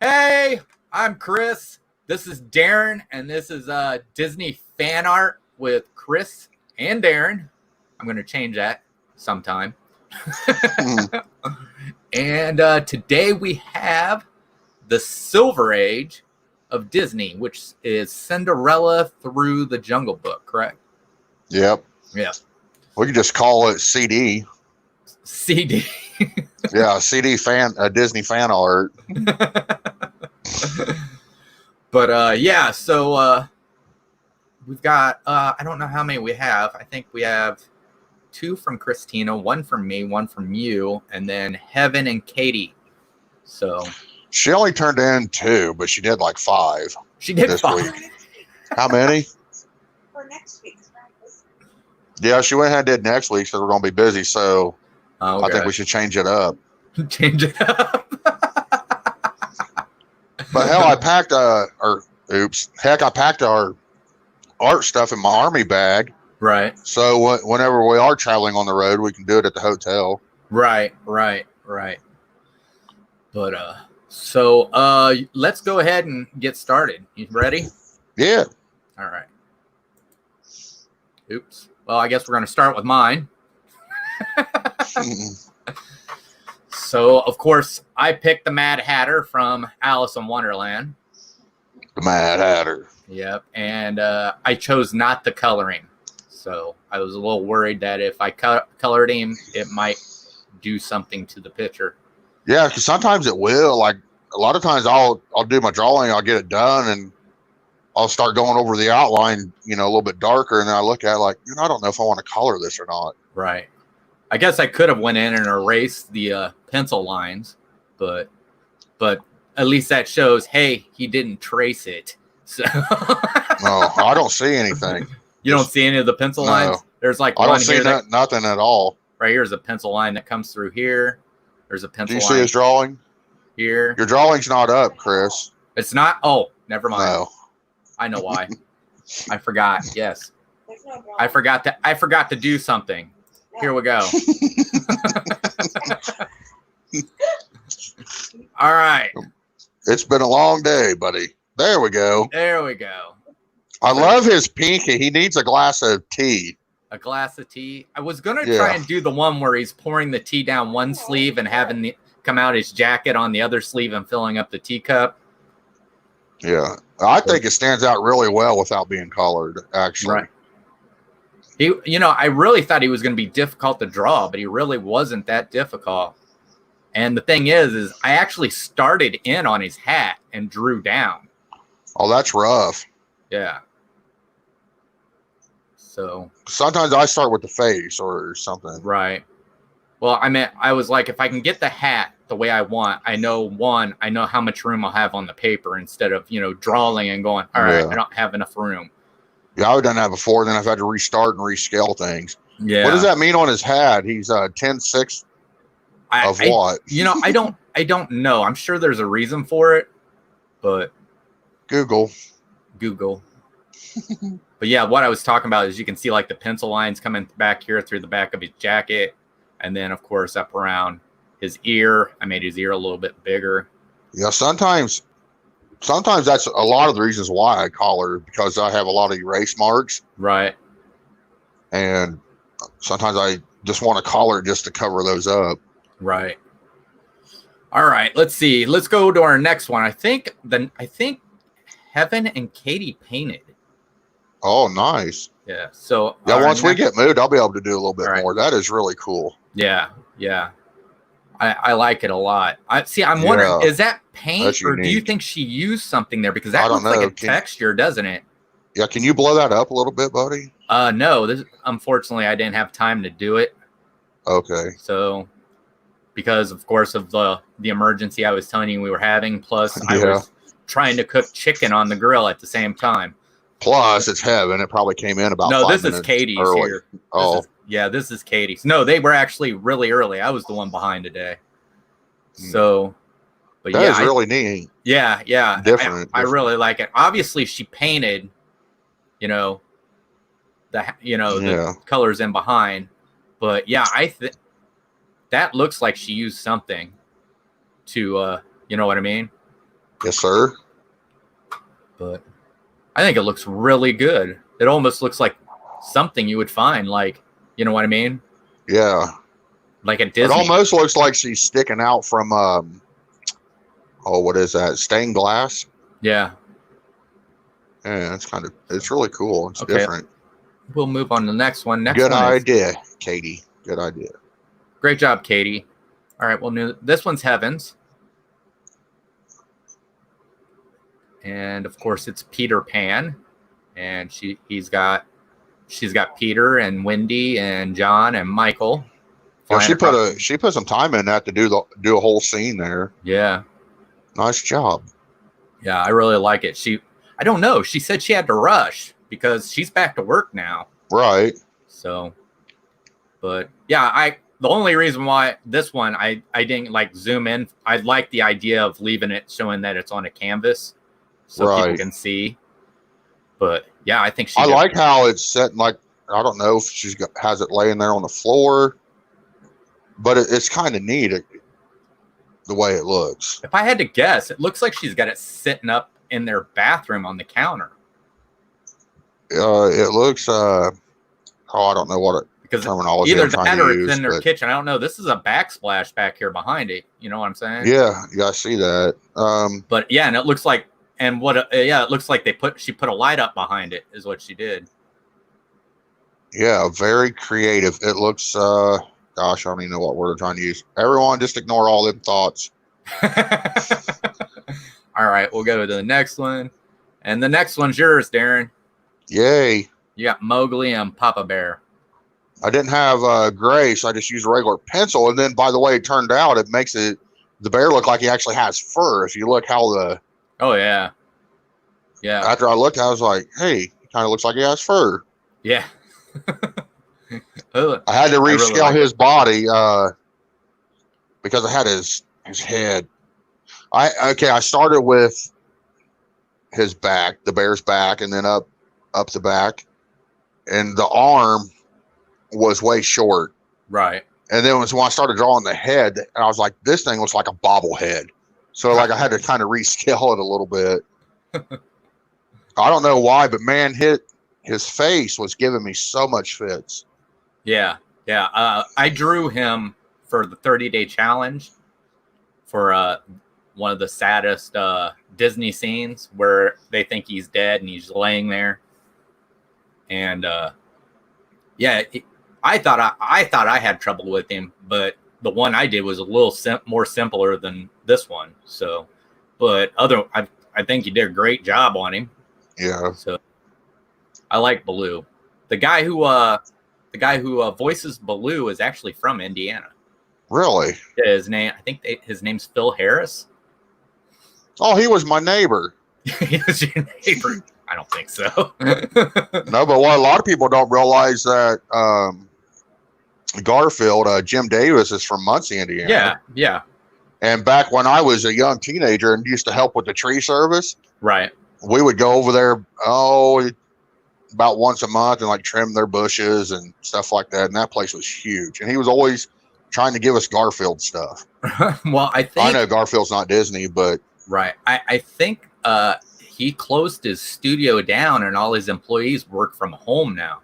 Hey, I'm Chris. This is Darren, and this is Disney fan art with Chris and Darren. I'm going to change that sometime. And today we have the Silver Age of Disney, which is Cinderella through the Jungle Book, correct? Yep. Yeah. We could just call it CD. CD. Yeah, CD fan, Disney fan art. But yeah, so we've got I don't know how many we have. I think we have 2 from Christina, 1 from me, 1 from you, and then Heaven and Katie. So She only turned in 2, but she did like 5. she did this 5. week. How many? For next week's practice. Yeah, she went ahead and did next week, so we're going to be busy. So Okay. I think we should change it up. Change it up. But hell, I packed I packed our art stuff in my army bag. Right. So whenever we are traveling on the road, we can do it at the hotel. Right. But so let's go ahead and get started. You ready? Yeah. All right. Oops. Well, I guess we're going to start with mine. So, of course, I picked the Mad Hatter from Alice in Wonderland. The Mad Hatter. Yep. And I chose not the coloring. So I was a little worried that if I colored him, it might do something to the picture. Yeah, because sometimes it will. Like a lot of times, I'll do my drawing, I'll get it done, and I'll start going over the outline, a little bit darker, and then I look at it like, I don't know if I want to color this or not. Right. I guess I could have went in and erased the pencil lines, but at least that shows, hey, he didn't trace it. So No, I don't see anything. You don't see any of the pencil lines? There's like I one don't see here nothing at all. right here's a pencil line that comes through here. There's a pencil Do you line see his drawing? here. Your drawing's not up, Chris. It's not. Oh, never mind. No. I know why. I forgot. Yes, There's no drawing. I forgot to do something. Here we go. All right. It's been a long day, buddy. There we go. There we go. I love his pinky. He needs a glass of tea. A glass of tea. I was gonna try and do the one where he's pouring the tea down one sleeve and having the come out his jacket on the other sleeve and filling up the teacup. Yeah. I think it stands out really well without being colored, actually. Right. He, I really thought he was going to be difficult to draw, but he really wasn't that difficult. And the thing is I actually started in on his hat and drew down. Oh, that's rough. Yeah. So Sometimes I start with the face or something. right. Well, I was like, if I can get the hat the way I want, I know how much room I'll have on the paper instead of, drawing and going, all right, Yeah. I don't have enough room. Yeah, I've done that before. Then I've had to restart and rescale things. Yeah. What does that mean on his hat? He's 10/6 of what? I don't know. I'm sure there's a reason for it, but Google. But yeah, what I was talking about is you can see like the pencil lines coming back here through the back of his jacket. And then, of course, up around his ear. I made his ear a little bit bigger. Yeah, sometimes that's a lot of the reasons why I color, because I have a lot of erase marks. Right. And sometimes I just want to color just to cover those up. Right. All right. Let's see. Let's go to our next one. I think Heaven and Katie painted. Oh, nice. Yeah. So Yeah, once we get moved, I'll be able to do a little bit All right. more. That is really cool. Yeah. I like it a lot. I'm wondering, is that paint That's or do you unique. think she used something there? Because I that don't looks like know. a texture, doesn't it? Yeah, can you blow that up a little bit, buddy? No. Unfortunately, I didn't have time to do it. Okay. So, because of course of the emergency I was telling you we were having, plus I was trying to cook chicken on the grill at the same time. Plus, it's Heaven. It probably came in about 5 No, this minutes is Katie's early. here. Oh. This is Katie's. No, they were actually really early. I was the one behind today. So, but That yeah, is really neat. yeah. Different. I really like it. Obviously, she painted, the colors in behind, but yeah, that looks like she used something to, you know what I mean? Yes, sir. But I think it looks really good. It almost looks like something you would find, like, you know what I mean? Yeah. Like at It Disney. almost looks like she's sticking out from what is that? Stained glass. Yeah. Yeah, it's really cool. It's Okay. different. We'll move on to the next one. Next Good one is idea, Katie. Good idea. great job, Katie. All right, well, this one's Heavens. And of course it's Peter Pan. And she's got Peter and Wendy and John and Michael. Yeah, she put some time in that to do a whole scene there. Yeah. Nice job. Yeah, I really like it. I don't know. She said she had to rush because she's back to work now. Right. So, but yeah, the only reason why this one I didn't like zoom in. I like the idea of leaving it showing that it's on a canvas so people can see. But yeah, I think I like how it's set. Like, I don't know if has it laying there on the floor, but it's kind of neat the way it looks. If I had to guess, it looks like she's got it sitting up in their bathroom on the counter. It looks. I don't know what terminology either I'm trying that to or use, it's in their kitchen. I don't know. This is a backsplash back here behind it. You know what I'm saying? Yeah, you gotta see that. But yeah, and it looks like, and it looks like she put a light up behind it is what she did. Yeah, very creative. It looks. Gosh, I don't even know what word I'm trying to use. Everyone, just ignore all them thoughts. All right, we'll go to the next one, and the next one's yours, Darren. Yay! You got Mowgli and Papa Bear. I didn't have gray, so I just used a regular pencil. And then, by the way, it turned out it makes the bear look like he actually has fur. If you look how the oh yeah. After I looked, I was like, hey, he kind of looks like he has fur. Yeah. I had to rescale his body because I had his head. I started with his back, the bear's back, and then up the back, and the arm was way short. Right. And then when I started drawing the head, and I was like, this thing looks like a bobblehead. So like I had to kind of rescale it a little bit. I don't know why, but man, his face was giving me so much fits. Yeah. I drew him for the 30-day challenge for one of the saddest Disney scenes where they think he's dead and he's laying there. And I thought I had trouble with him, but the one I did was a little more simpler than this one. So, but I think you did a great job on him. Yeah. So I like Baloo. The guy who voices Baloo is actually from Indiana. Really? His name's Phil Harris. Oh, he was my neighbor. He was your neighbor. I don't think so. No, but what a lot of people don't realize that Garfield, Jim Davis, is from Muncie, Indiana. Yeah. And back when I was a young teenager and used to help with the tree service, right, we would go over there about once a month and like trim their bushes and stuff like that. And that place was huge. And he was always trying to give us Garfield stuff. Well, I know Garfield's not Disney, but right. I think he closed his studio down and all his employees work from home now.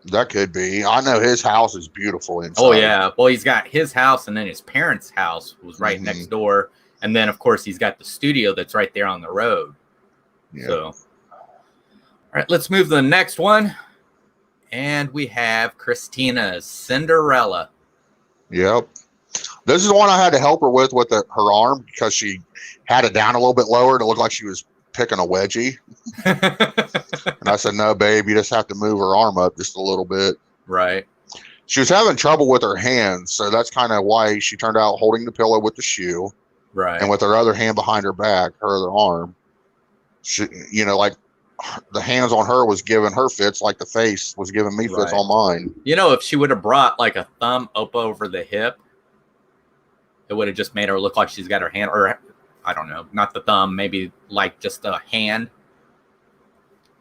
That could be. I know his house is beautiful inside. Oh yeah. Well, he's got his house, and then his parents' house was right next door, and then of course he's got the studio that's right there on the road. Yeah. So, all right, let's move to the next one, and we have Christina's Cinderella. Yep. This is the one I had to help her with her arm because she had it down a little bit lower and it looked like she was picking a wedgie. And I said, no, babe, you just have to move her arm up just a little bit. Right. She was having trouble with her hands, so that's kind of why she turned out holding the pillow with the shoe. Right. And with her other hand behind her back, her other arm. She, like the hands on her was giving her fits like the face was giving me fits on mine. If she would have brought like a thumb up over the hip, it would have just made her look like she's got her hand, or I don't know, not the thumb, maybe like just a hand.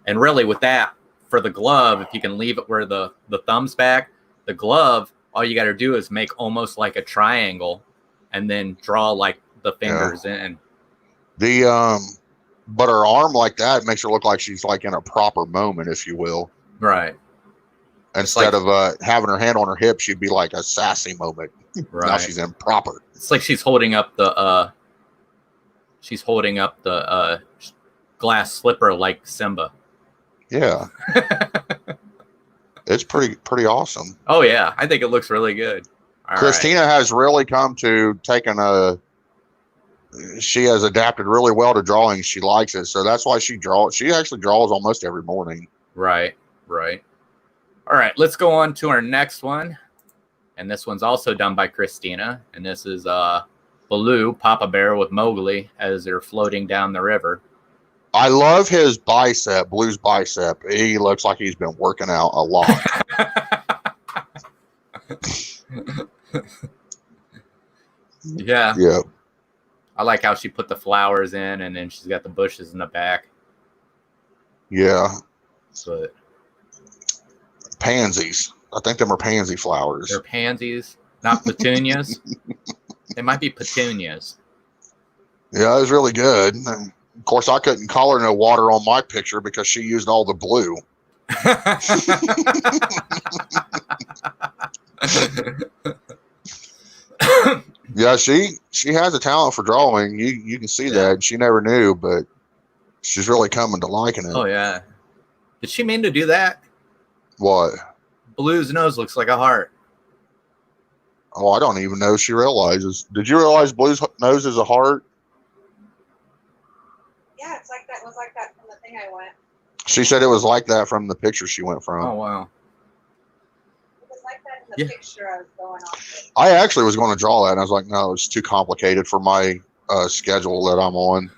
And really with that, for the glove, if you can leave it where the thumb's back, the glove, all you got to do is make almost like a triangle and then draw like the fingers in. But her arm like that makes her look like she's like in a proper moment, if you will. Right. Instead of having her hand on her hip, she'd be like a sassy moment. Right. Now she's improper. It's like she's holding up the glass slipper like Simba. Yeah. It's pretty awesome. Oh yeah, I think it looks really good. All Christina has really come to taking she has adapted really well to drawing. She likes it, so that's why she draws. She actually draws almost every morning. Right. All right, let's go on to our next one, and this one's also done by Christina, and this is Baloo, Papa Bear with Mowgli as they're floating down the river. I love his bicep, Blue's bicep. He looks like he's been working out a lot. Yeah. Yeah. I like how she put the flowers in, and then she's got the bushes in the back. Yeah. But pansies. I think them are pansy flowers. They're pansies, not petunias. They might be petunias. Yeah, it was really good. And of course, I couldn't color no water on my picture because she used all the blue. Yeah, she has a talent for drawing. You can see that. She never knew, but she's really coming to liking it. Oh yeah. Did she mean to do that? What? Blue's nose looks like a heart. Oh, I don't even know she realizes. Did you realize Blue's nose is a heart? Yeah, it's like that. Was like that from the thing I went. She said it was like that from the picture she went from. Oh wow. It was like that in the picture I was going on with. I actually was going to draw that, and I was like, no, it's too complicated for my schedule that I'm on.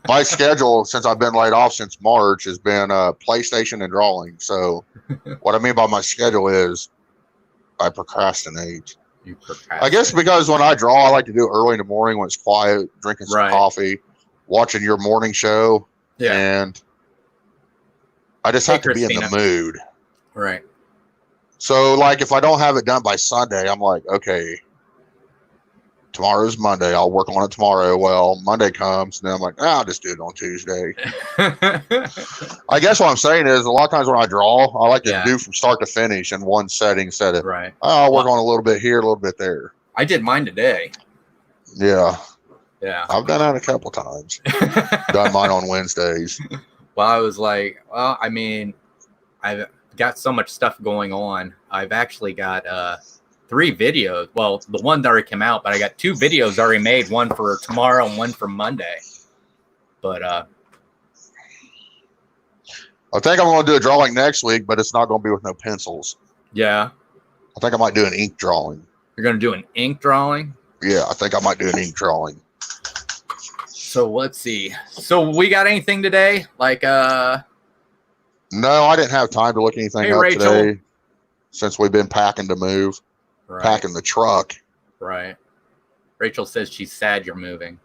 My schedule, since I've been laid off since March, has been PlayStation and drawing. So what I mean by my schedule is I procrastinate. You procrastinate. I guess because when I draw, I like to do it early in the morning when it's quiet, drinking some coffee, watching your morning show. Yeah. And I just have to be in the mood. Right. So, like, if I don't have it done by Sunday, I'm like, okay, tomorrow's Monday. I'll work on it tomorrow. Well, Monday comes, and then I'm like, I'll just do it on Tuesday. I guess what I'm saying is a lot of times when I draw, I like to do from start to finish in one setting instead of, I'll work on a little bit here, a little bit there. I did mine today. Yeah. Yeah. I've done that a couple times. Done mine on Wednesdays. Well, I was like, well, I mean, I've got so much stuff going on. I've actually got 3 videos. Well, the one that already came out, but I got 2 videos already made, one for tomorrow and one for Monday. But I think I'm going to do a drawing next week, but it's not going to be with no pencils. Yeah. I think I might do an ink drawing. You're going to do an ink drawing? Yeah, I think I might do an ink drawing. So let's see. So we got anything today? Like No, I didn't have time to look anything up Rachel. today since we've been packing to move. Right. Packing the truck. Right. Rachel says she's sad you're moving.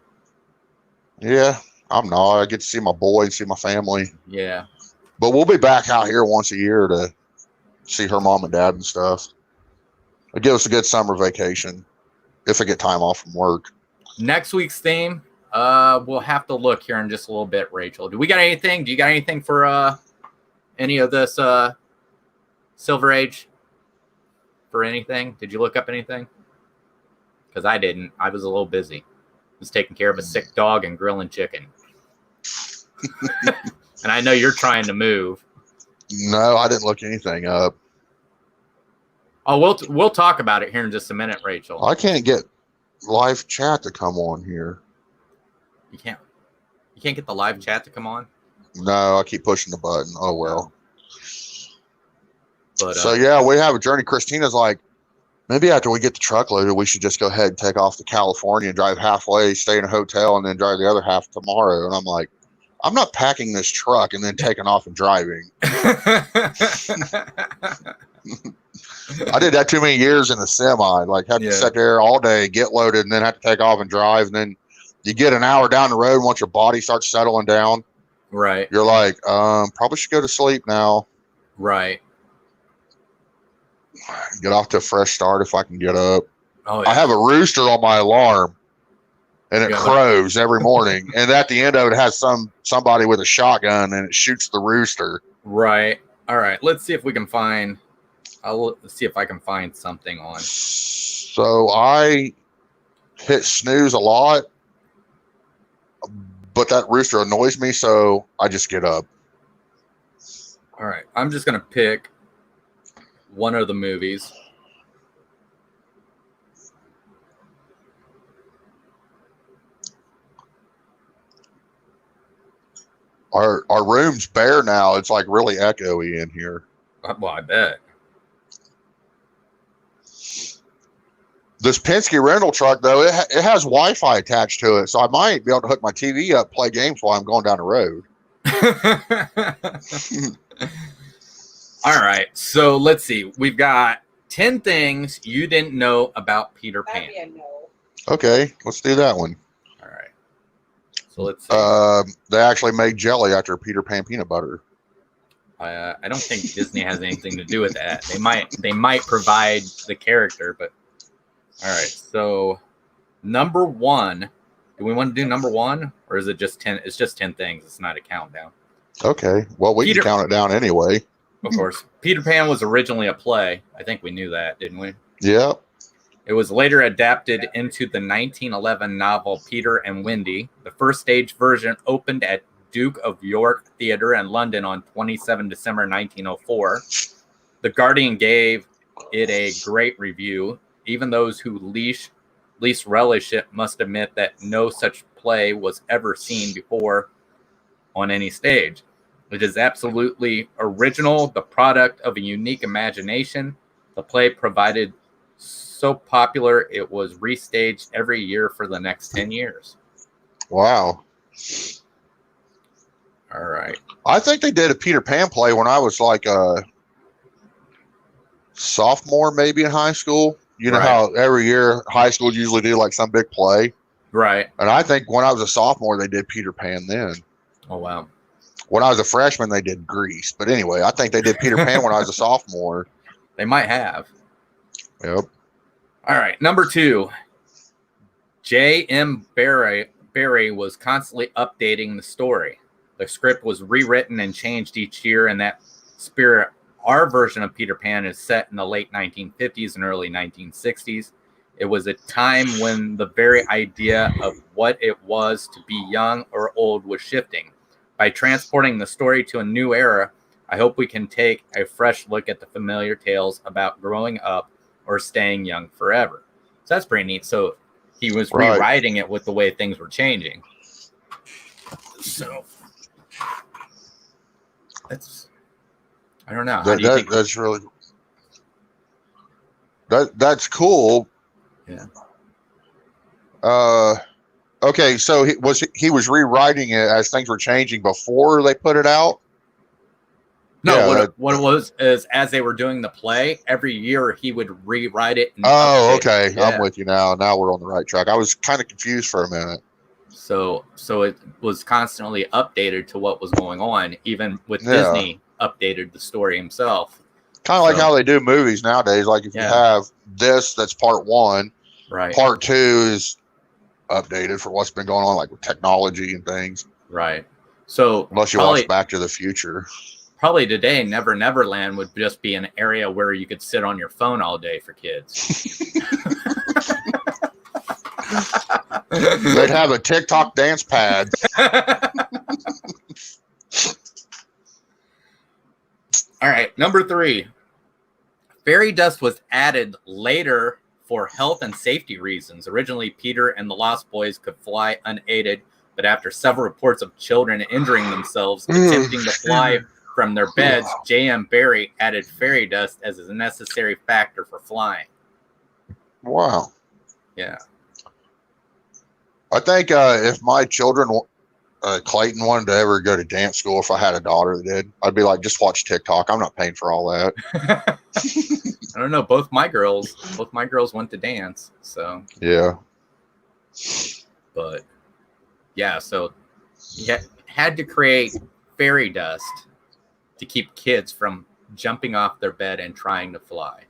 Yeah, I'm not. I get to see my boys, see my family. Yeah. But we'll be back out here once a year to see her mom and dad and stuff. It'll give us a good summer vacation if I get time off from work. Next week's theme, we'll have to look here in just a little bit, Rachel. Do we got anything? Do you got anything for any of this Silver Age? For anything? Did you look up anything? Because I didn't. I was a little busy. I was taking care of a sick dog and grilling chicken. And I know you're trying to move. No, I didn't look anything up. Oh, we'll talk about it here in just a minute, Rachel. I can't get live chat to come on here. You can't get the live chat to come on? No, I keep pushing the button. Oh well. But, so yeah, we have a journey. Christina's like, maybe after we get the truck loaded, we should just go ahead and take off to California and drive halfway, stay in a hotel, and then drive the other half tomorrow. And I'm like, I'm not packing this truck and then taking off and driving. I did that too many years in a semi. Like, had to sit there all day, get loaded, and then have to take off and drive. And then you get an hour down the road, and once your body starts settling down, right, you're like, probably should go to sleep now. Right. Get off to a fresh start if I can get up. Oh, yeah. I have a rooster on my alarm. and it Yeah. crows every morning. And at the end of it has somebody with a shotgun and it shoots the rooster. Right. All right. Let's see if we can find. Let's see if I can find something on. So I hit snooze a lot, but that rooster annoys me, so I just get up. All right. I'm just gonna pick one of the movies. Our room's bare now. It's like really echoey in here. Well, I bet. This Penske rental truck, though, it has Wi-Fi attached to it, so I might be able to hook my TV up, play games while I'm going down the road. All right. So let's see. We've got 10 things you didn't know about Peter Pan. That'd be a no. Okay, let's do that one. All right. So let's see. They actually made jelly after Peter Pan peanut butter. I don't think Disney has anything to do with that. They might provide the character, but all right. So number one, do we want to do number one, or is it just 10? It's just 10 things. It's not a countdown. Okay. Well, we can count it down anyway. Of course. Peter Pan was originally a play. I think we knew that, didn't we? Yeah. It was later adapted into the 1911 novel Peter and Wendy. The first stage version opened at Duke of York Theatre in London on 27 December 1904. The Guardian gave it a great review. Even those who least relish it must admit that no such play was ever seen before on any stage. It is absolutely original, the product of a unique imagination. The play provided so popular it was restaged every year for the next 10 years. Wow. All right. I think they did a Peter Pan play when I was like a sophomore, maybe in high school. You know Right. how every year high schools usually do like some big play? Right. And I think when I was a sophomore, they did Peter Pan then. Oh, wow. When I was a freshman, they did Grease. But anyway, I think they did Peter Pan when I was a sophomore. They might have. Yep. All right. Number two. J.M. Barrie was constantly updating the story. The script was rewritten and changed each year in that spirit. Our version of Peter Pan is set in the late 1950s and early 1960s. It was a time when the very idea of what it was to be young or old was shifting. By transporting the story to a new era, I hope we can take a fresh look at the familiar tales about growing up or staying young forever. So that's pretty neat. So he was rewriting it with the way things were changing. So that's, I don't know. That's really, that's cool. Yeah. Okay, so he was rewriting it as things were changing before they put it out? No, Yeah, what it was is as they were doing the play, every year he would rewrite it. And oh, update okay. it. Yeah. I'm with you now. Now we're on the right track. I was kind of confused for a minute. So it was constantly updated to what was going on, even with Disney updated the story himself. Kind of like how they do movies nowadays. Like if you have this, that's part one. Right. Part two is updated for what's been going on, like with technology and things. Right. So unless you watch Back to the Future. Probably today, Neverland would just be an area where you could sit on your phone all day for kids. They'd have a TikTok dance pad. All right, number three. Fairy dust was added later for health and safety reasons. Originally, Peter and the Lost Boys could fly unaided, but after several reports of children injuring themselves attempting to fly from their beds, J.M. Barrie added fairy dust as a necessary factor for flying. Wow. Yeah. I think if my children, Clayton, wanted to ever go to dance school, if I had a daughter that did, I'd be like, just watch TikTok. I'm not paying for all that. I don't know. Both my girls went to dance. So yeah. But yeah, so you had to create fairy dust to keep kids from jumping off their bed and trying to fly.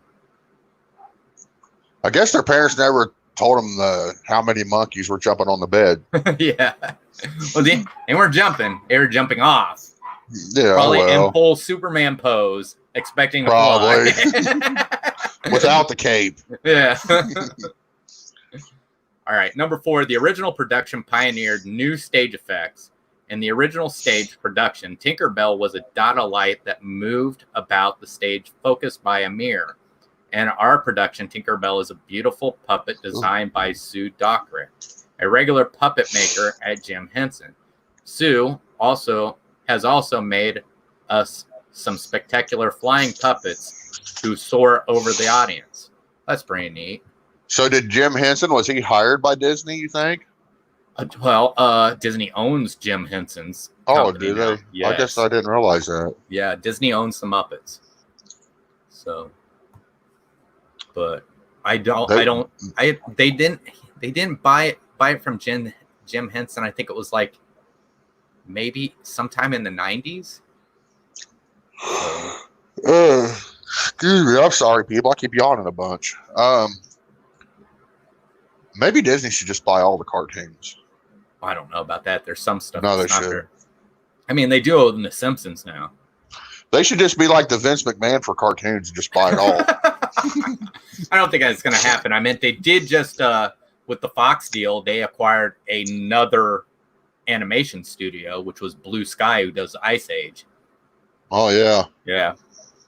I guess their parents never told them how many monkeys were jumping on the bed. Yeah. Well, they weren't jumping. They were jumping off. Yeah, Probably in full Superman pose, expecting to fly. Without the cape. Yeah. All right. Number 4, the original production pioneered new stage effects. In the original stage production, Tinkerbell was a dot of light that moved about the stage focused by a mirror. In our production, Tinkerbell is a beautiful puppet designed by Sue Dockrick, a regular puppet maker at Jim Henson. Sue has also made us some spectacular flying puppets who soar over the audience. That's pretty neat. So did Jim Henson, was he hired by Disney, you think? Disney owns Jim Henson's company. Do they? Yes. I guess I didn't realize that. Yeah, Disney owns the Muppets. So, but they didn't buy it from Jim Henson. I think it was like maybe sometime in the 90s. Excuse me, I'm sorry, people. I keep yawning a bunch. Maybe Disney should just buy all the cartoons. I don't know about that. There's some stuff. No, they should. I mean, they do own The Simpsons now. They should just be like the Vince McMahon for cartoons and just buy it all. I don't think that's going to happen. I meant they did just, with the Fox deal, they acquired another animation studio, which was Blue Sky, who does Ice Age. Oh, yeah. Yeah.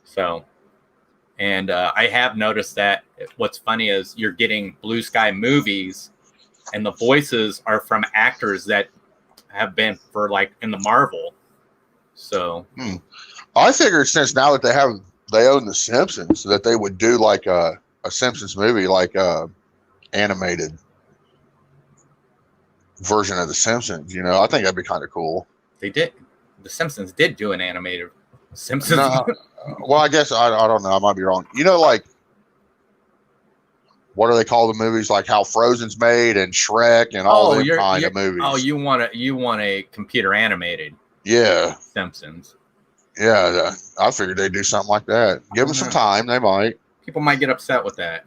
So, and I have noticed that what's funny is you're getting Blue Sky movies, and the voices are from actors that have been for like in the Marvel. So, I figured since now that they own the Simpsons, that they would do like a Simpsons movie, like animated version of the Simpsons. You know, I think that'd be kind of cool. They did. The Simpsons did do an animated Simpsons. No, well, I guess I don't know. I might be wrong. You know, like what do they call the movies? Like how Frozen's made and Shrek and all them kind of movies. Oh, you want a computer animated? Yeah, Simpsons. Yeah, I figured they'd do something like that. Give them some time. They might. People might get upset with that.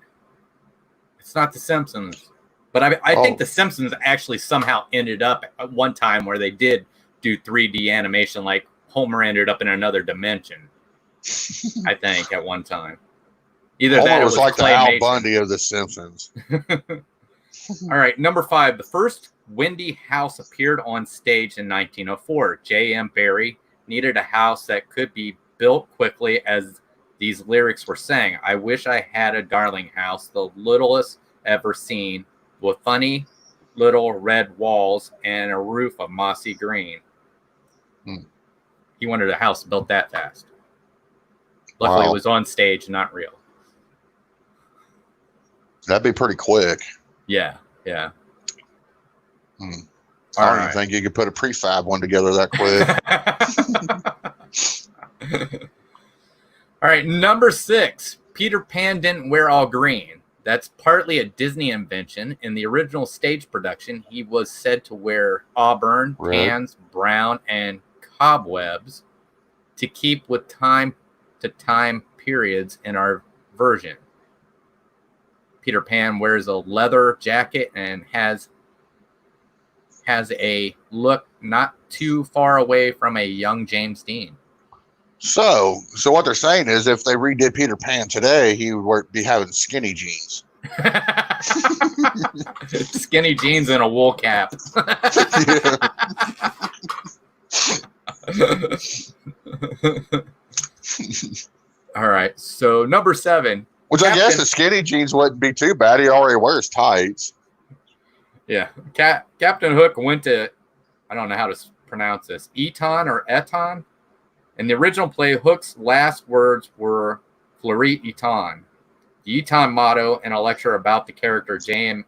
It's not The Simpsons. But I think The Simpsons actually somehow ended up at one time where they did do 3D animation, like Homer ended up in another dimension. I think at one time. Either Homer that was like the Al claymation. Bundy of The Simpsons. All right, number 5. The first Wendy house appeared on stage in 1904. J.M. Barrie needed a house that could be built quickly, as these lyrics were saying. I wish I had a darling house, the littlest ever seen, with funny little red walls and a roof of mossy green. He wanted a house built that fast. Luckily, It was on stage, not real. That'd be pretty quick. Yeah. I don't even think you could put a prefab one together that quick. All right, number 6. Peter Pan didn't wear all green. That's partly a Disney invention. In the original stage production, he was said to wear auburn, tans, brown, and cobwebs to keep with time-to-time periods in our version. Peter Pan wears a leather jacket and has a look not too far away from a young James Dean. So what they're saying is if they redid Peter Pan today, he would be having skinny jeans. Skinny jeans and a wool cap. All right, so number 7. Which I guess the skinny jeans wouldn't be too bad. He already wears tights. Yeah. Captain Hook went to, I don't know how to pronounce this, Eton or Eton. In the original play, Hook's last words were Fleury Eton. The Eton motto in a lecture about the character J.M.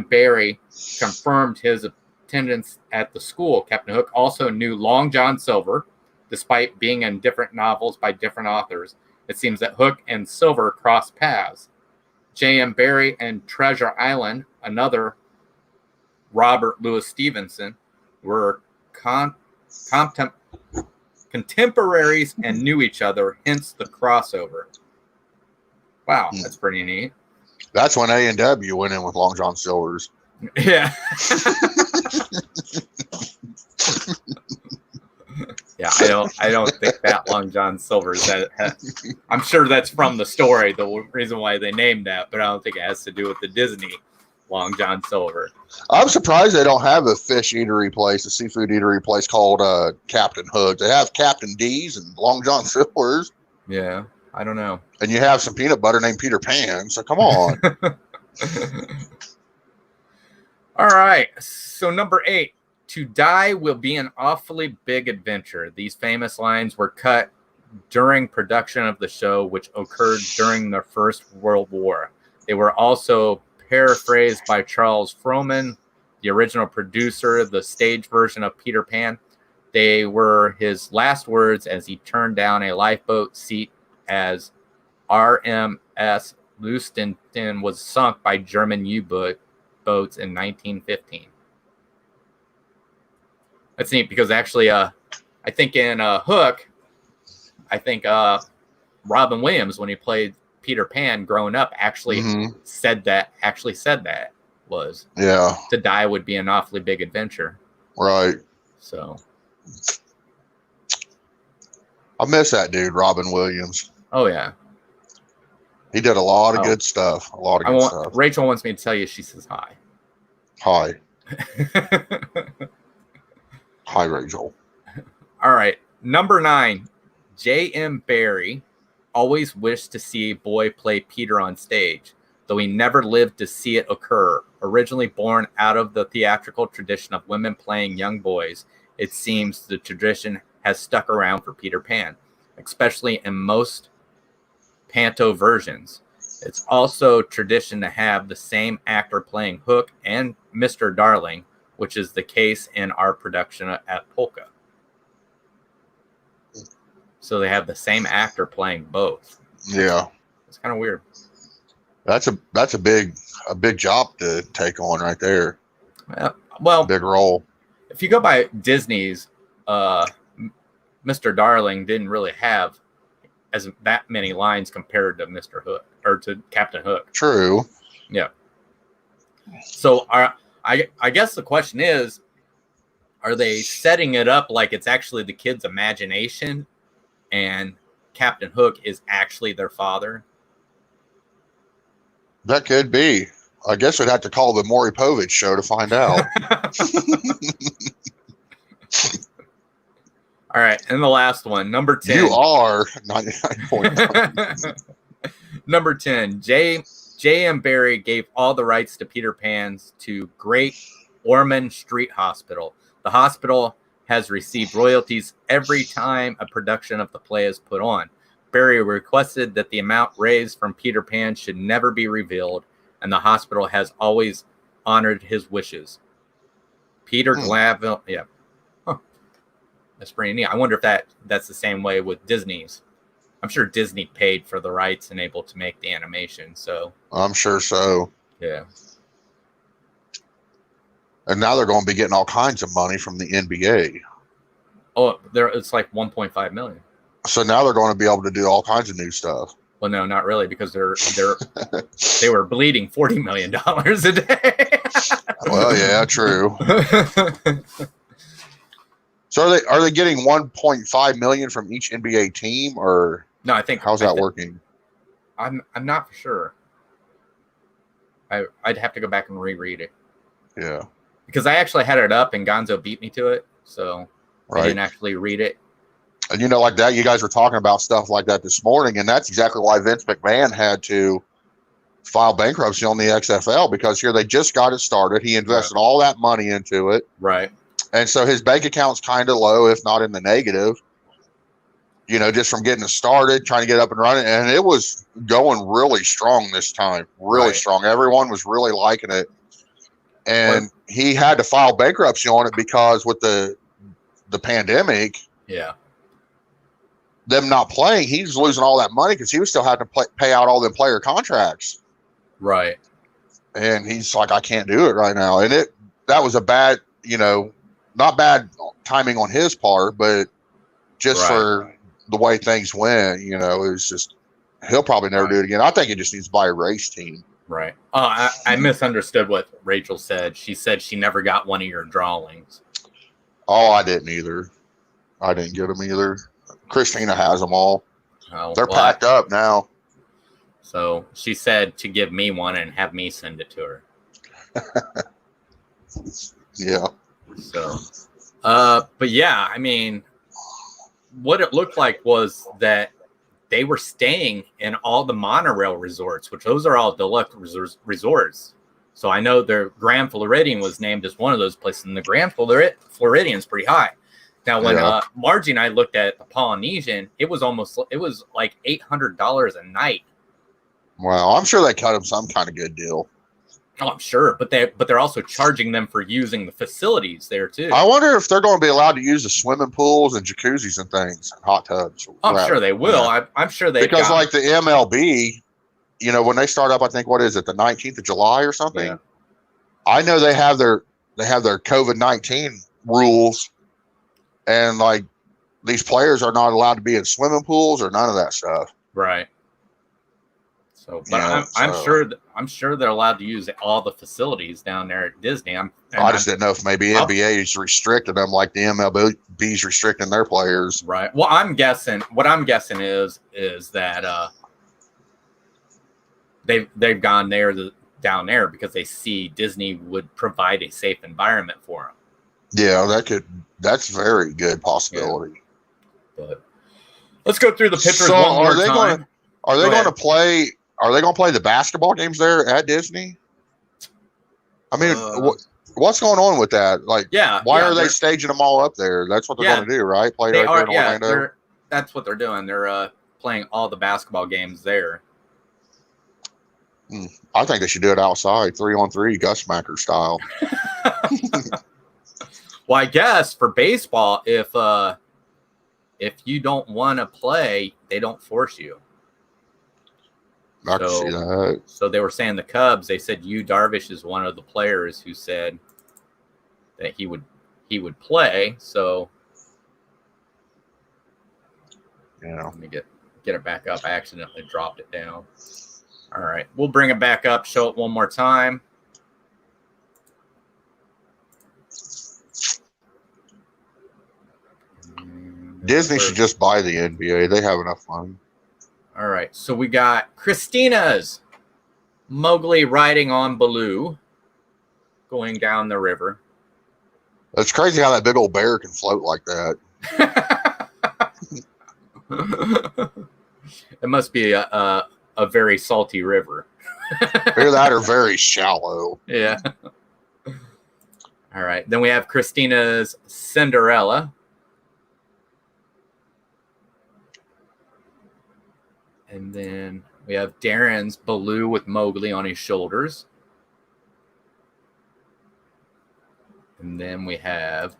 Barrie confirmed his attendance at the school. Captain Hook also knew Long John Silver, despite being in different novels by different authors. It seems that Hook and Silver crossed paths. J.M. Barrie and Treasure Island, another Robert Louis Stevenson, were contemporaries and knew each other, hence the crossover. Wow, that's pretty neat. That's when A&W went in with Long John Silver's. Yeah. Yeah, I don't think that Long John Silver's I'm sure that's from the story, the reason why they named that, but I don't think it has to do with the Disney Long John Silver. I'm surprised they don't have a fish eatery place, a seafood eatery place called Captain Hook. They have Captain D's and Long John Silver's. Yeah, I don't know. And you have some peanut butter named Peter Pan, so come on. All right, so number 8. To die will be an awfully big adventure. These famous lines were cut during production of the show, which occurred during the First World War. They were also paraphrased by Charles Frohman, the original producer of the stage version of Peter Pan. They were his last words as he turned down a lifeboat seat as RMS Lustenstein was sunk by German U-boats in 1915. That's neat because actually, I think in Hook, I think Robin Williams, when he played Peter Pan growing up, actually said that was to die would be an awfully big adventure. Right. So I miss that dude, Robin Williams. Oh yeah. He did a lot of good stuff. Stuff. Rachel wants me to tell you she says hi. Hi. Hi, Rachel. All right. Number 9. J.M. Barrie always wished to see a boy play Peter on stage, though he never lived to see it occur. Originally born out of the theatrical tradition of women playing young boys, it seems the tradition has stuck around for Peter Pan, especially in most panto versions. It's also tradition to have the same actor playing Hook and Mr. Darling, which is the case in our production at Polka. So they have the same actor playing both. Yeah. It's kind of weird. That's a big job to take on right there. Well, big role. If you go by Disney's, Mr. Darling didn't really have that many lines compared to Mr. Hook or to Captain Hook. True. Yeah. So I guess the question is, are they setting it up like it's actually the kid's imagination and Captain Hook is actually their father? That could be. I guess we'd have to call the Maury Povich show to find out. All right, and the last one, number 10. You are 99.9. Number 10, J.M. Barrie gave all the rights to Peter Pan's to Great Ormond Street Hospital. The hospital has received royalties every time a production of the play is put on. Barrie requested that the amount raised from Peter Pan should never be revealed, and the hospital has always honored his wishes. Peter Glanville, yeah. Huh. That's pretty neat. I wonder if that's the same way with Disney's. I'm sure Disney paid for the rights and able to make the animation, so. I'm sure so. Yeah. And now they're going to be getting all kinds of money from the NBA. Oh, it's like 1.5 million. So now they're going to be able to do all kinds of new stuff. Well, no, not really, because they were bleeding $40 million a day. Well, yeah, true. So are they getting 1.5 million from each NBA team, or no? I think how's that working? I'm not for sure. I'd have to go back and reread it. Yeah, because I actually had it up and Gonzo beat me to it, so I didn't actually read it. And like that, you guys were talking about stuff like that this morning, and that's exactly why Vince McMahon had to file bankruptcy on the XFL, because here they just got it started. He invested all that money into it. Right. And so his bank account's kind of low, if not in the negative, just from getting it started, trying to get up and running. And it was going really strong this time, really strong. Everyone was really liking it. And he had to file bankruptcy on it because with the pandemic, them not playing, he's losing all that money because he was still having to pay out all the player contracts. Right. And he's like, I can't do it right now. And that was a bad, not bad timing on his part, but just for the way things went, it was just, he'll probably never do it again. I think he just needs to buy a race team. Right. Oh, I misunderstood what Rachel said. She said she never got one of your drawings. Oh, I didn't either. I didn't get them either. Christina has them all. Oh, They're well, packed up now. So she said to give me one and have me send it to her. Yeah. So, but yeah, I mean, what it looked like was that they were staying in all the monorail resorts, which those are all deluxe resorts. So I know their Grand Floridian was named as one of those places, and the Grand Floridian is pretty high. Now, when Margie and I looked at the Polynesian, it was like $800 a night. Well, I'm sure they cut them some kind of good deal. Oh, I'm sure, but they're also charging them for using the facilities there too. I wonder if they're going to be allowed to use the swimming pools and jacuzzis and things and hot tubs. I'm sure they will. Yeah. I'm sure they because like the MLB, you know, when they start up, I think what is it, the 19th of July or something? Yeah. I know they have their COVID-19 rules, and like these players are not allowed to be in swimming pools or none of that stuff. Right. So, but I'm sure they're allowed to use all the facilities down there at Disney. I just didn't know if maybe NBA is restricting them like the MLB's restricting their players. Right. Well, what I'm guessing is that they've gone down there because they see Disney would provide a safe environment for them. Yeah, that's very good possibility. Yeah. But let's go through the pictures one more time. Are they going to play? Are they going to play the basketball games there at Disney? I mean, what's going on with that? Like, why are they staging them all up there? That's what they're going to do, right? Play right there in Orlando. That's what they're doing. They're playing all the basketball games there. I think they should do it outside, 3-on-3, Gusmacher style. Well, I guess for baseball, if you don't want to play, they don't force you. I can see that. So they were saying the Cubs, they said Yu Darvish is one of the players who said that he would play. So yeah, let me get it back up. I accidentally dropped it down. All right, we'll bring it back up, show it one more time. Disney should just buy the NBA. They have enough money. All right, so we got Christina's Mowgli riding on Baloo, going down the river. It's crazy how that big old bear can float like that. It must be a very salty river. Either that or very shallow. Yeah. All right, then we have Christina's Cinderella. And then we have Darren's Baloo with Mowgli on his shoulders. And then we have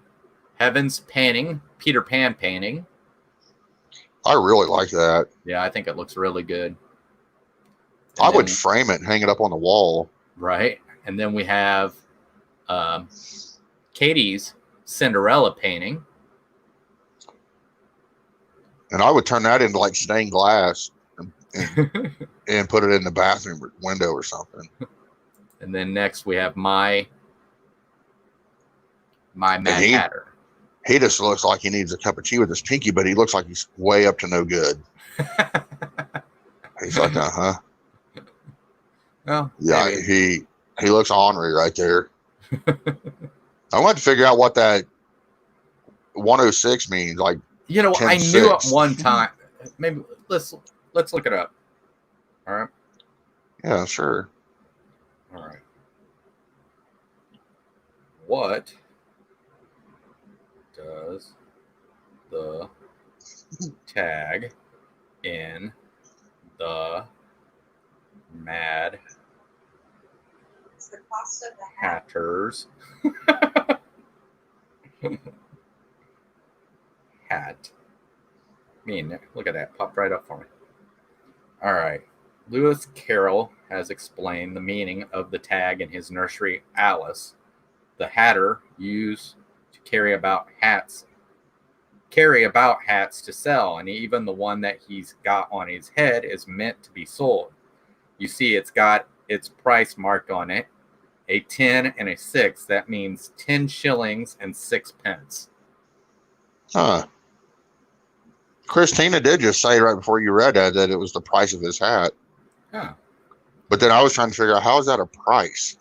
Heaven's painting, Peter Pan painting. I really like that. Yeah, I think it looks really good. I would frame it and hang it up on the wall. Right. And then we have Katie's Cinderella painting. And I would turn that into like stained glass. And put it in the bathroom window or something. And then next we have my Mad Hatter. He just looks like he needs a cup of tea with his pinky, but he looks like he's way up to no good. He's like, Well, yeah, maybe. He looks ornery right there. I want to figure out what that 106 means. Like, you know, I knew at one time. Maybe let's look it up. All right. Yeah, sure. All right. What does the tag in the Mad It's the cost of the hat. Hatters hat mean? Look at that. Popped right up for me. All right. Lewis Carroll has explained the meaning of the tag in his nursery Alice. The Hatter used to carry about hats to sell, and even the one that he's got on his head is meant to be sold. You see, it's got its price marked on it, a 10 and a 6. That means 10 shillings and 6 pence. Huh. Christina did just say right before you read that it was the price of his hat. Yeah. But then I was trying to figure out how is that a price?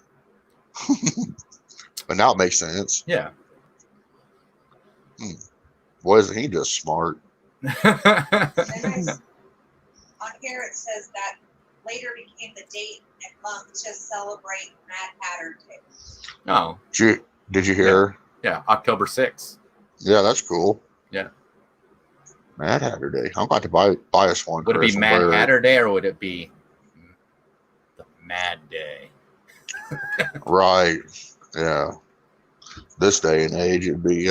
But now it makes sense. Yeah. Wasn't he just smart? And on here it says that later became the date and month to celebrate Mad Hatter Day. Oh. Did you hear? Yeah, October 6th. Yeah, that's cool. Yeah. Mad Hatter Day. I'm about to buy us one. Would it Chris, be and Mad wear it. Hatter Day or would it be the Mad Day? Right. Yeah. This day and age, it'd be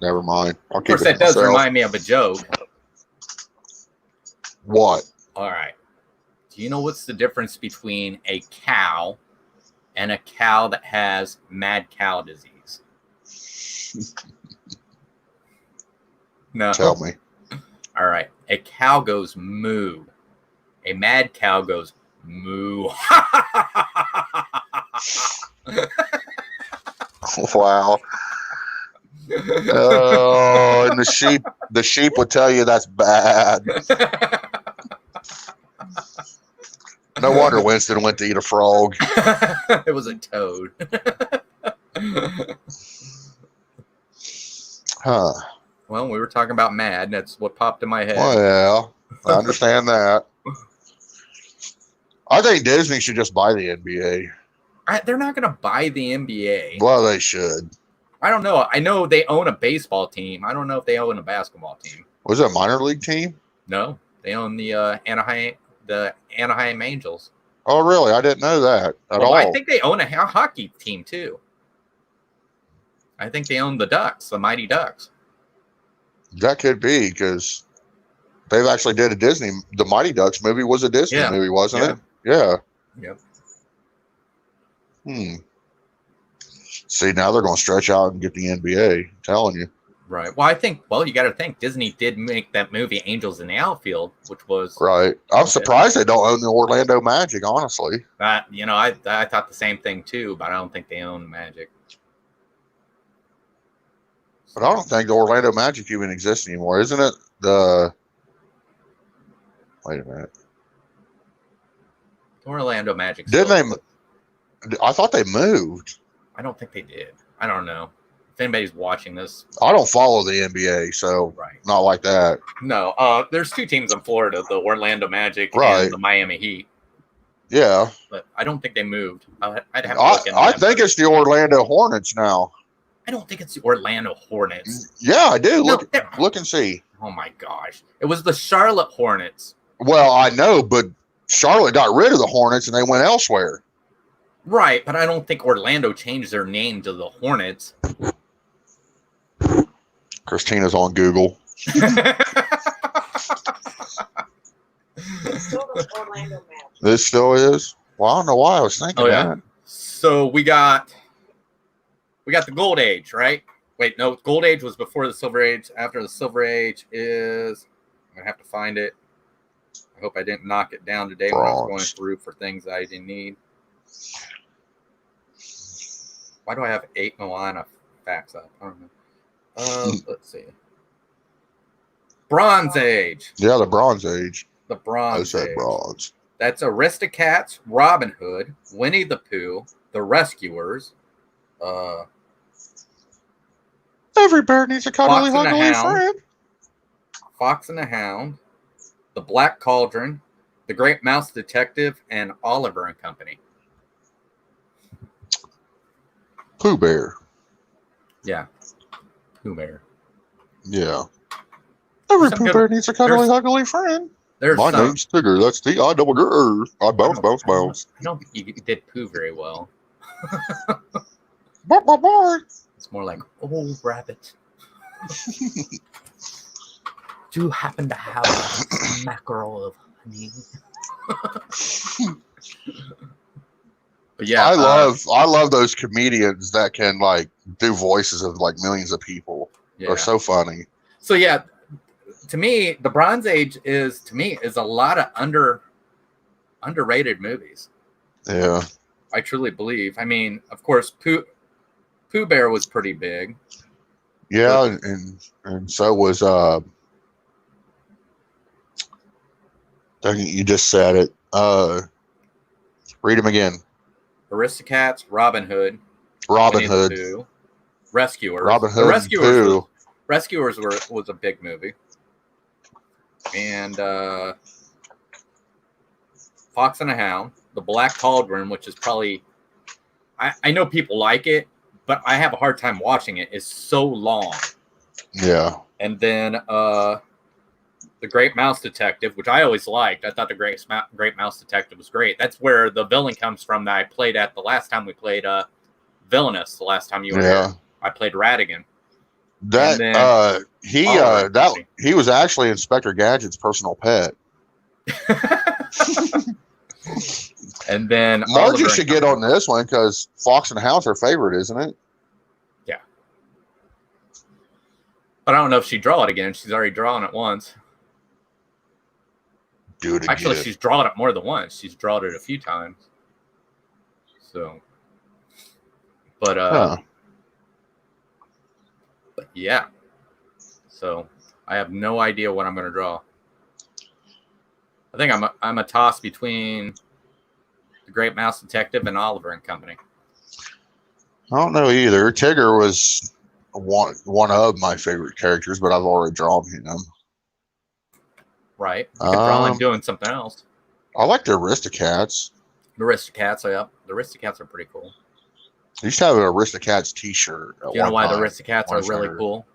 never mind. I'll Of course, keep it that does myself. remind me of a joke. What? All right. Do you know what's the difference between a cow and a cow that has mad cow disease? No. Tell me. All right. A cow goes moo. A mad cow goes moo. Wow. Oh, and the sheep would tell you that's bad. No wonder Winston went to eat a frog. It was a toad. Huh. Well, we were talking about mad. That's what popped in my head. Well, I understand that. I think Disney should just buy the NBA. They're not going to buy the NBA. Well, they should. I don't know. I know they own a baseball team. I don't know if they own a basketball team. Was it a minor league team? No, they own the Anaheim Angels. Oh, really? I didn't know that at all. I think they own a hockey team too. I think they own the Ducks, the Mighty Ducks. That could be because they've actually did a Disney. The Mighty Ducks movie was a Disney movie, wasn't it? Yeah. Yep. See, now they're going to stretch out and get the NBA. I'm telling you. Right. Well, you got to think Disney did make that movie Angels in the Outfield, which was right. I'm surprised they don't own the Orlando Magic, honestly. I thought the same thing too, but I don't think they own Magic. But I don't think the Orlando Magic even exists anymore, isn't it? Wait a minute. The Orlando Magic. Didn't they? I thought they moved. I don't think they did. I don't know. If anybody's watching this, I don't follow the NBA, so not like that. No, there's two teams in Florida: the Orlando Magic and the Miami Heat. Yeah, but I don't think they moved. I'd have to look I think it's the Orlando Hornets now. I don't think it's the Orlando Hornets. Yeah, I do. Look and see. Oh my gosh, it was the Charlotte Hornets. Well, I know, but Charlotte got rid of the Hornets and they went elsewhere. Right, but I don't think Orlando changed their name to the Hornets. Christina's on Google. This still is? Well, I don't know why I was thinking that. So we got the Gold Age, right? Wait, no, Gold Age was before the Silver Age. After the Silver Age is, I'm gonna have to find it. I hope I didn't knock it down today when I was going through for things I didn't need. Why do I have 8 Moana facts up? I don't know. Let's see. Bronze Age. Yeah, the Bronze Age. The Bronze Age. Bronze. That's Aristocats, Robin Hood, Winnie the Pooh, The Rescuers. Every bird needs a cuddly, huggly friend. Fox and the Hound, The Black Cauldron, The Great Mouse Detective, and Oliver and Company. Pooh Bear. Yeah. Pooh Bear. Yeah. Every Pooh Bear needs a cuddly, huggly friend. My name's Tigger. That's T-I-double-G-R. I bounce, bounce, bounce. I don't think you did Pooh very well. It's more like, oh, rabbit. Do you happen to have a mackerel of honey? But yeah, I love those comedians that can like do voices of like millions of people. Yeah. They're so funny. So yeah, to me, the Bronze Age is a lot of underrated movies. Yeah. I truly believe. I mean, of course, Pooh Bear was pretty big. Yeah, and so was dang it, you just said it. Read them again. Aristocats, Robin Hood, Robin Winnie the Hood. Pooh, Rescuers. Robin The Hood and Pooh. Rescuers was a big movie. And Fox and the Hound, The Black Cauldron, which is probably, I know people like it, but I have a hard time watching it. It's so long. Yeah. And then The Great Mouse Detective, which I always liked. I thought The Great Mouse Detective was great. That's where the villain comes from that I played at the last time we played Villainous, the last time you were here. I played Radigan. That he was actually Inspector Gadget's personal pet. And then Margie should get on this one because Fox and the Hound's her favorite, isn't it? Yeah. But I don't know if she'd draw it again. She's already drawn it once. Do it again. Actually, she's drawn it more than once. She's drawn it a few times. So, but yeah. So I have no idea what I'm going to draw. I think I'm a toss between The Great Mouse Detective and Oliver and Company. I don't know either. Tigger was one of my favorite characters, but I've already drawn him. Right. You could draw him doing something else. I like the Aristocats. The Aristocats, yeah. The Aristocats are pretty cool. I used to have an Aristocats t-shirt. Do you know why the Aristocats are really cool?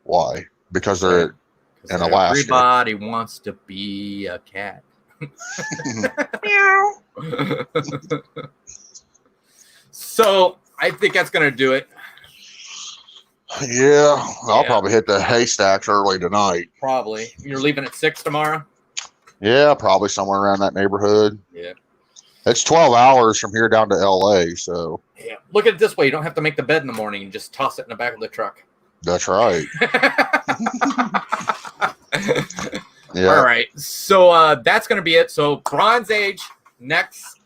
Why? Because they're in Alaska. Everybody wants to be a cat. Meow. So I think that's going to do it. Yeah, I'll probably hit the haystacks early tonight. Probably. You're leaving at 6 tomorrow? Yeah, probably somewhere around that neighborhood. Yeah. It's 12 hours from here down to LA, so. Yeah. Look at it this way. You don't have to make the bed in the morning. You just toss it in the back of the truck. That's right. Yeah. All right. So that's going to be it. So Bronze Age next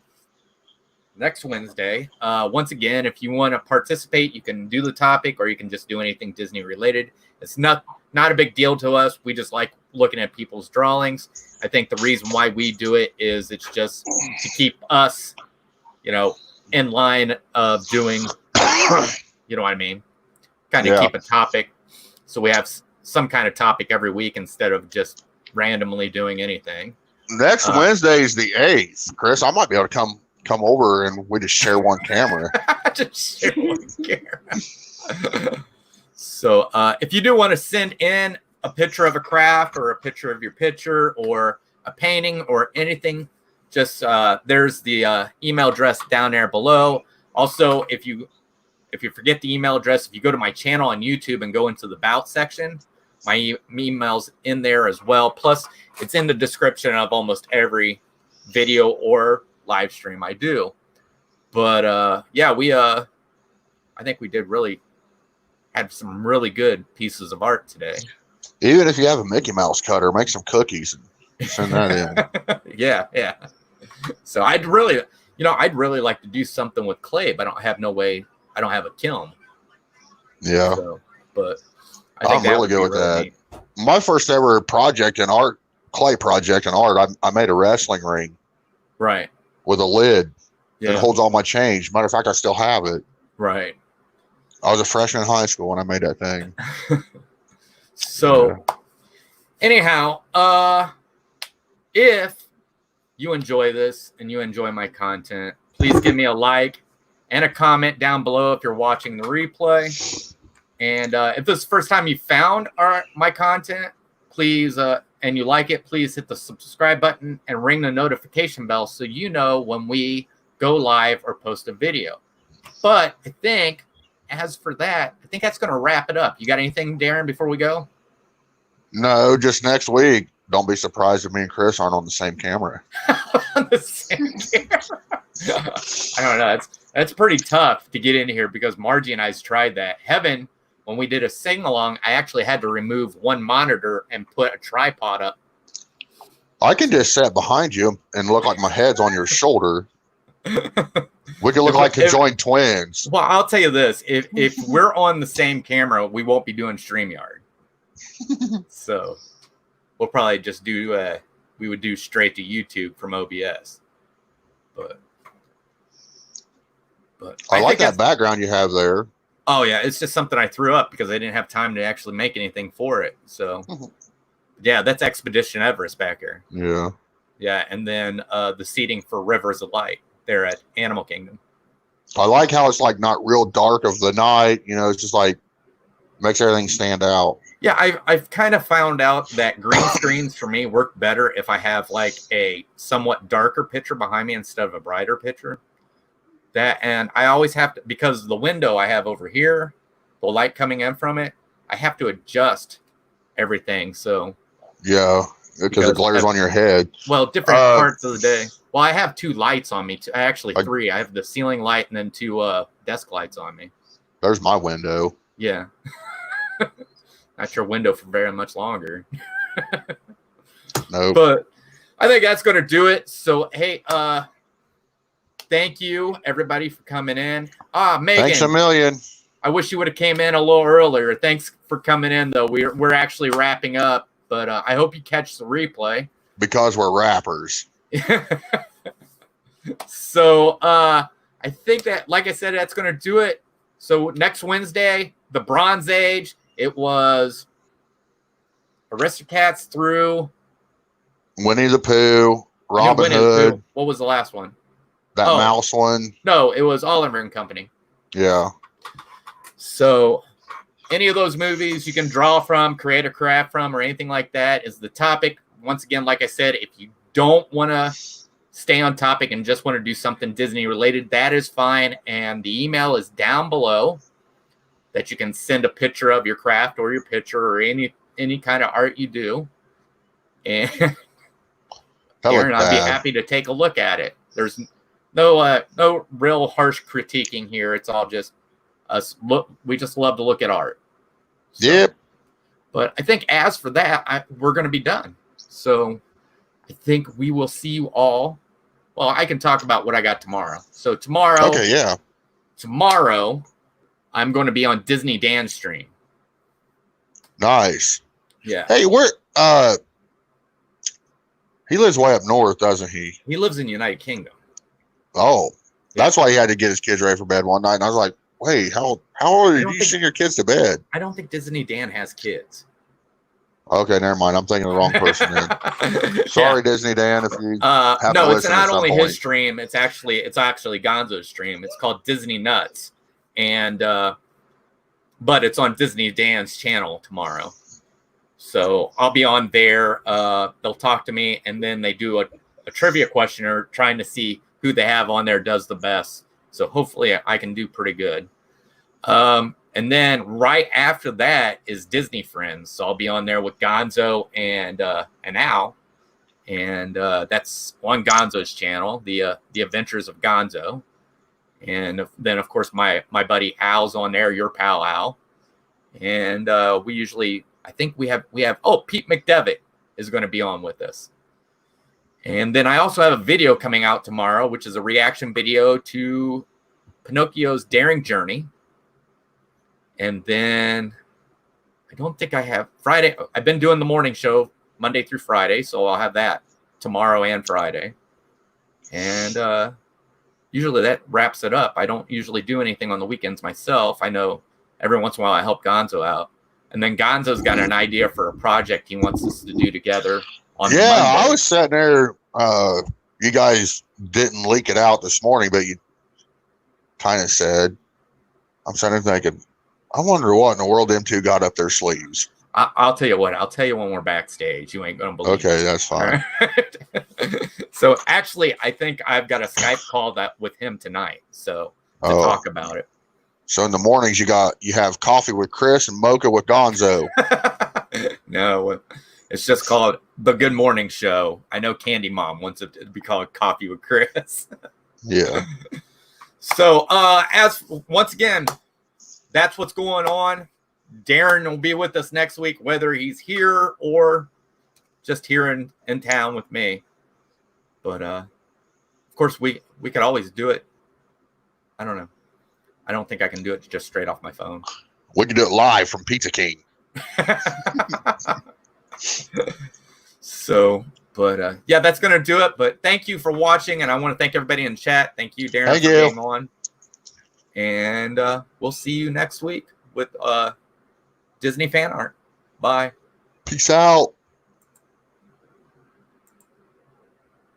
Wednesday. Once again, if you want to participate, you can do the topic or you can just do anything Disney related. It's not a big deal to us. We just like looking at people's drawings. I think the reason why we do it is it's just to keep us, in line of doing, you know what I mean? Kind of keep a topic. So we have some kind of topic every week instead of just randomly doing anything. Next Wednesday is the 8th. Chris, I might be able to come over and we just share one camera. Just share one camera. So if you do want to send in a picture of a craft or a picture of your picture or a painting or anything, just there's the email address down there below. Also, if you forget the email address, if you go to my channel on YouTube and go into the About section, my email's in there as well. Plus, it's in the description of almost every video or live stream I do. But I think we had some really good pieces of art today. Even if you have a Mickey Mouse cutter, make some cookies and send that in. Yeah. So I'd really like to do something with clay, but I don't have a kiln. Yeah. So, but I think I'm really good with that. Neat. My first ever project in art, clay project in art, I made a wrestling ring. Right. With a lid. Yeah. It holds all my change. Matter of fact, I still have it. Right. I was a freshman in high school when I made that thing. So, anyhow, if you enjoy this and you enjoy my content, please give me a like and a comment down below if you're watching the replay. And if this is the first time you found my content, please, and you like it, please hit the subscribe button and ring the notification bell so you know when we go live or post a video. But I think, as for that, I think that's going to wrap it up. You got anything, Darren, before we go? No, just next week. Don't be surprised if me and Chris aren't on the same camera. On the same camera? I don't know. That's pretty tough to get in here because Margie and I's tried that. Heaven, when we did a sing-along, I actually had to remove one monitor and put a tripod up. I can just sit behind you and look like my head's on your shoulder. We could look like conjoined twins. Well, I'll tell you this: if we're on the same camera, we won't be doing StreamYard. So we'll probably just do we would do straight to YouTube from OBS. But I like that background you have there. Oh yeah, it's just something I threw up because I didn't have time to actually make anything for it. So yeah, that's Expedition Everest back here. Yeah. Yeah, and then the seating for Rivers of Light there at Animal Kingdom. I like how it's like not real dark of the night. You know, it's just like makes everything stand out. Yeah, I've kind of found out that green screens for me work better if I have like a somewhat darker picture behind me instead of a brighter picture. And I always have to, because the window I have over here, the light coming in from it, I have to adjust everything. So yeah, because it glares on your head. Well, different parts of the day. Well, I have 2 lights on me. Actually, 3. I have the ceiling light and then 2 desk lights on me. There's my window. Yeah. Not your window for very much longer. No. But I think that's going to do it. So, hey, thank you, everybody, for coming in. Megan. Thanks a million. I wish you would have came in a little earlier. Thanks for coming in, though. We're actually wrapping up, but I hope you catch the replay. Because we're rappers. So, I think that, like I said, that's going to do it. So, next Wednesday, the Bronze Age. It was Aristocats through Winnie the Pooh, Robin Hood. What was the last one? That mouse one. No, it was Oliver and Company. Yeah. So any of those movies you can draw from, create a craft from, or anything like that is the topic. Once again, like I said, if you don't want to stay on topic and just want to do something Disney related, that is fine. And the email is down below that you can send a picture of your craft or your picture or any kind of art you do. And Darren, I'd be happy to take a look at it. There's no real harsh critiquing here. It's all just us. We just love to look at art. So, yep. But I think as for that, we're going to be done. So I think we will see you all. Well, I can talk about what I got tomorrow. So tomorrow. Okay, yeah. Tomorrow, I'm going to be on Disney Dan's stream. Nice. Yeah. Hey, he lives way up north, doesn't he? He lives in the United Kingdom. Oh, that's why he had to get his kids ready for bed one night. And I was like, wait, how old are you send your kids to bed? I don't think Disney Dan has kids. Okay, never mind. I'm thinking of the wrong person then. Sorry, Disney Dan, if you have no, it's not only his stream. It's actually Gonzo's stream. It's called Disney Nuts, and but it's on Disney Dan's channel tomorrow. So I'll be on there. They'll talk to me, and then they do a trivia questionnaire trying to see who they have on there does the best. So hopefully I can do pretty good. And then right after that is Disney Friends. So I'll be on there with Gonzo and Al. And that's on Gonzo's channel, the Adventures of Gonzo. And then, of course, my buddy Al's on there, your pal Al. And we usually, I think we have, Pete McDevitt is going to be on with us. And then I also have a video coming out tomorrow, which is a reaction video to Pinocchio's Daring Journey. And then I don't think I have Friday. I've been doing the morning show Monday through Friday, so I'll have that tomorrow and Friday. And usually that wraps it up. I don't usually do anything on the weekends myself. I know every once in a while I help Gonzo out. And then Gonzo's got an idea for a project he wants us to do together on Monday. I was sitting there. You guys didn't leak it out this morning, but you kind of said, I'm sitting there thinking, I wonder what in the world them two got up their sleeves. I'll tell you what. I'll tell you when we're backstage. You ain't going to believe Okay, that's fine. So actually, I think I've got a Skype call with him tonight. So to talk about it. So in the mornings, you have coffee with Chris and mocha with Gonzo. No, it's just called the Good Morning Show. I know Candy Mom wants it to be called Coffee with Chris. Yeah. So once again, that's what's going on. Darren will be with us next week, whether he's here or just here in town with me. But of course, we could always do it. I don't know. I don't think I can do it just straight off my phone. We can do it live from Pizza King. So, but yeah, that's gonna do it. But thank you for watching, and I want to thank everybody in chat. Thank you, Darren, Thank for you. being on. And we'll see you next week with Disney fan art. Bye. Peace out.